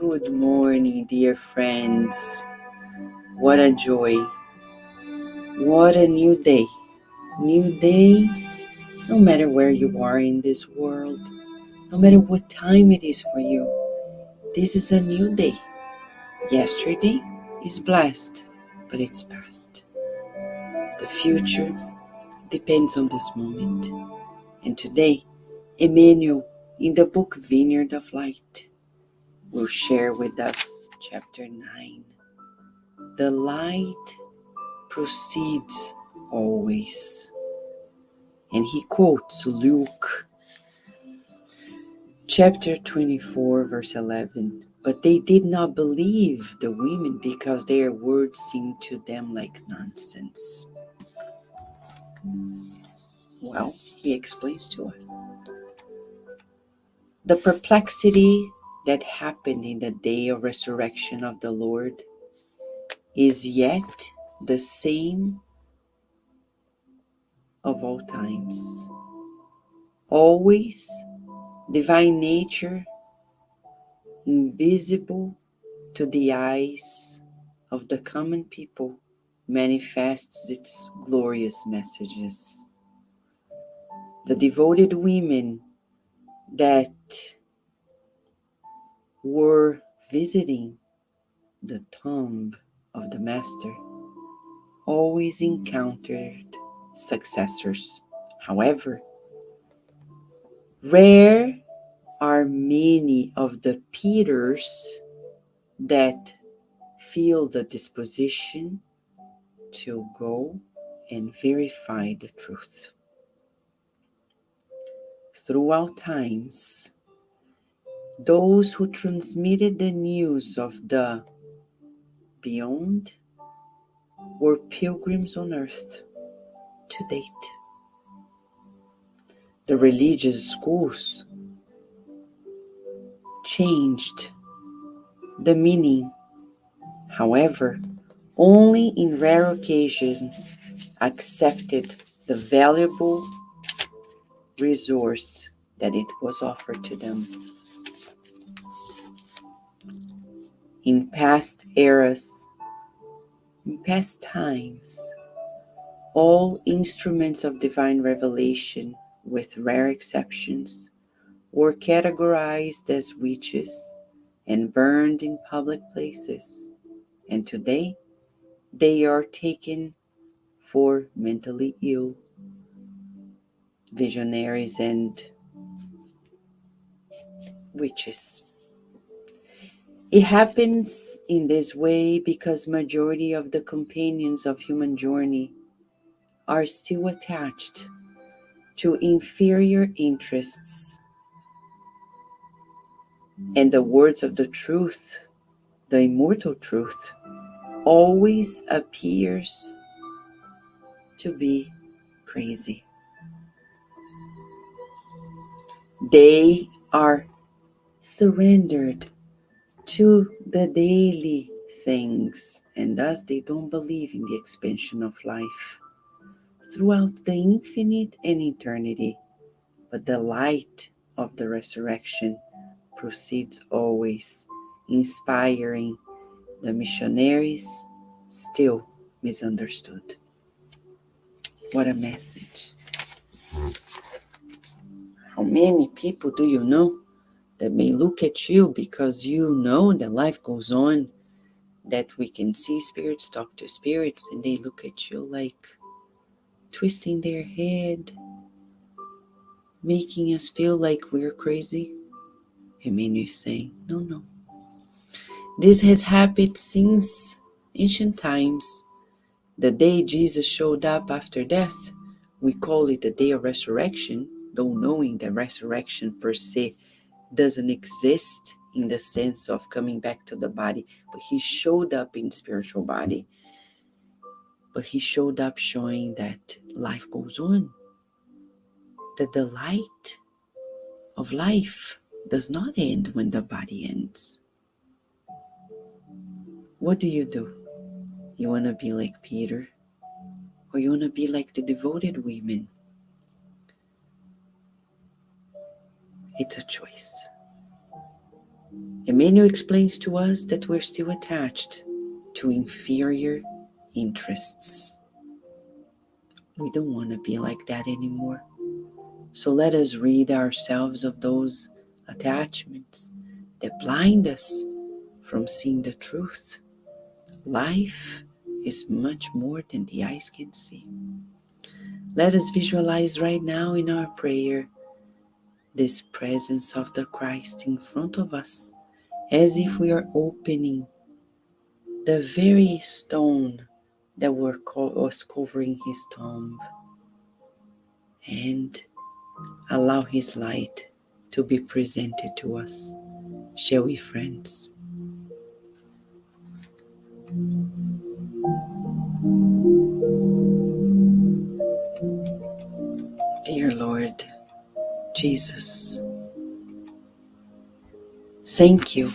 Good morning, dear friends. What a joy. What a new day. New day, no matter where you are in this world, no matter what time it is for you. This is a new day. Yesterday is blessed, but it's past. The future depends on this moment. And today, Emmanuel, in the book Vineyardoflight, will share with us chapter 9. The light proceeds always. And he quotes Luke chapter 24, verse 11. But they did not believe the women because their words seemed to them like nonsense. Well, he explains to us. The perplexity that happened in the day of resurrection of the Lord is yet the same of all times. Always divine nature, invisible to the eyes of the common people, manifests its glorious messages. The devoted women that were visiting the tomb of the Master always encountered successors. However, rare are many of the Peters that feel the disposition to go and verify the truth. Throughout times, those who transmitted the news of the beyond were pilgrims on earth to date. The religious schools changed the meaning, however, only in rare occasions accepted the valuable resource that it was offered to them. In past eras, in past times, all instruments of divine revelation, with rare exceptions, were categorized as witches and burned in public places, and today they are taken for mentally ill, visionaries, and witches. It happens in this way because majority of the companions of human journey are still attached to inferior interests, and the words of the truth, the immortal truth, always appears to be crazy. They are surrendered to the daily things, and thus they don't believe in the expansion of life throughout the infinite and eternity. But the light of the resurrection proceeds always, inspiring the missionaries still misunderstood. What a message. How many people do you know that may look at you because you know that life goes on, that we can see spirits, talk to spirits, and they look at you like twisting their head, making us feel like we're crazy? Emmanuel is saying, no. This has happened since ancient times. The day Jesus showed up after death, we call it the day of resurrection, though knowing that resurrection per se doesn't exist in the sense of coming back to the body, but he showed up in spiritual body. But he showed up showing that life goes on, that the light of life does not end when the body ends. What do? You want to be like Peter, or you want to be like the devoted women? It's a choice. Emmanuel explains to us that we're still attached to inferior interests. We don't want to be like that anymore. So let us rid ourselves of those attachments that blind us from seeing the truth. Life is much more than the eyes can see. Let us visualize right now in our prayer this presence of the Christ in front of us, as if we are opening the very stone that was covering his tomb, and allow his light to be presented to us. Shall we, friends? Dear Lord Jesus, thank you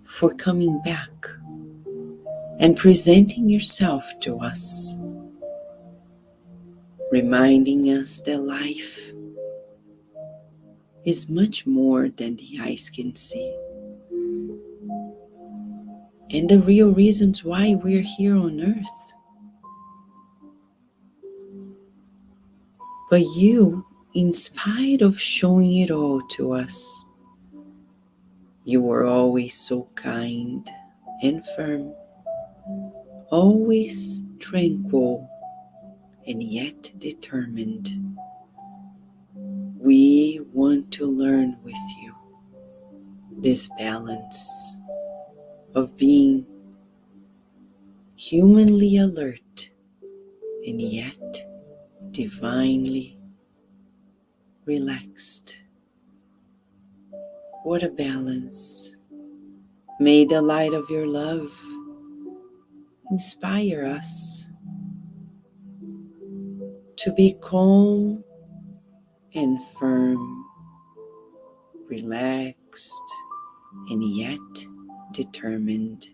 for coming back and presenting yourself to us, reminding us that life is much more than the eyes can see, and the real reasons why we're here on earth. But you, in spite of showing it all to us, you were always so kind and firm, always tranquil and yet determined. We want to learn with you this balance of being humanly alert and yet divinely relaxed. What a balance. May the light of your love inspire us to be calm and firm, relaxed and yet determined.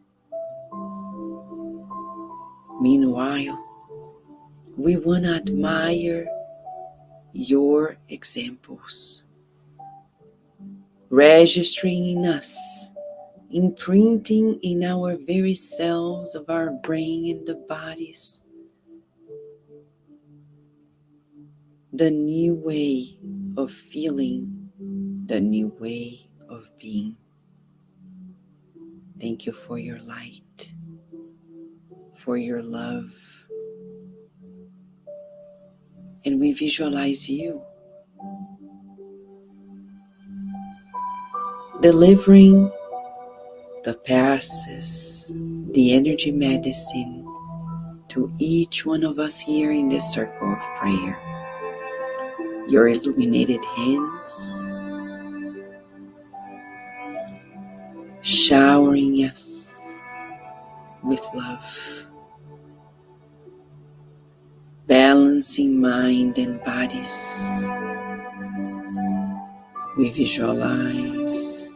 Meanwhile, we want to admire your examples, registering in us, imprinting in our very cells of our brain and the bodies, the new way of feeling, the new way of being. Thank you for your light, for your love. And we visualize you delivering the passes, the energy medicine to each one of us here in this circle of prayer. Your illuminated hands showering us with love, balancing mind and bodies. We visualize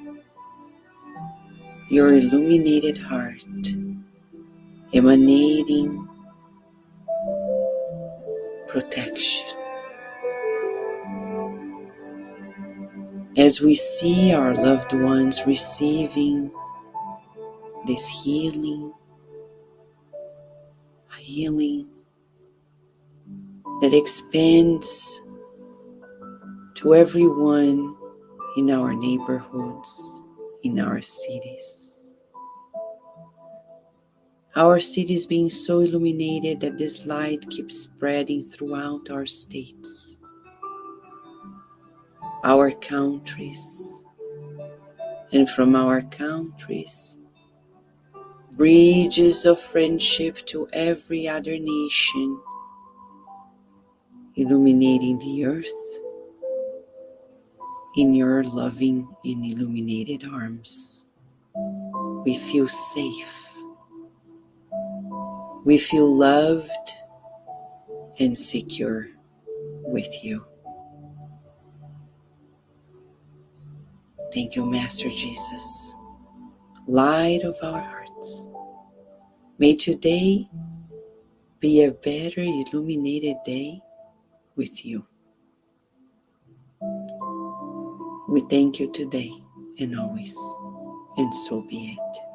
your illuminated heart emanating protection. As we see our loved ones receiving this healing that expands to everyone in our neighborhoods, in our cities. Our cities being so illuminated that this light keeps spreading throughout our states, our countries, and from our countries, bridges of friendship to every other nation, illuminating the earth in your loving and illuminated arms. We feel safe. We feel loved and secure with you. Thank you, Master Jesus, light of our hearts. May today be a better illuminated day with you. We thank you today and always, and so be it.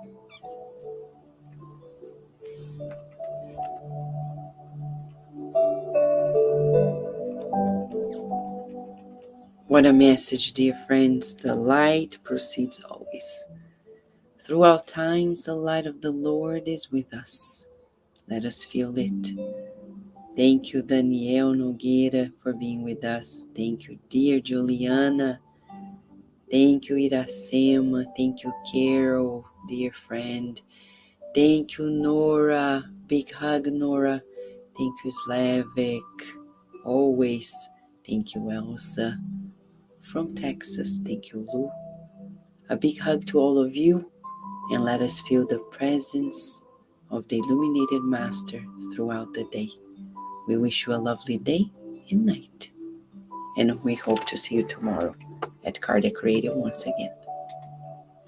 What a message, dear friends. The light proceeds always. Throughout times, the light of the Lord is with us. Let us feel it. Thank you, Daniel Nogueira, for being with us. Thank you, dear Juliana. Thank you, Iracema. Thank you, Carol, dear friend. Thank you, Nora. Big hug, Nora. Thank you, Slavik. Always. Thank you, Elsa. From Texas, thank you, Lou. A big hug to all of you, and let us feel the presence of the illuminated Master throughout the day. We wish you a lovely day and night, and we hope to see you tomorrow at Cardiac Radio once again.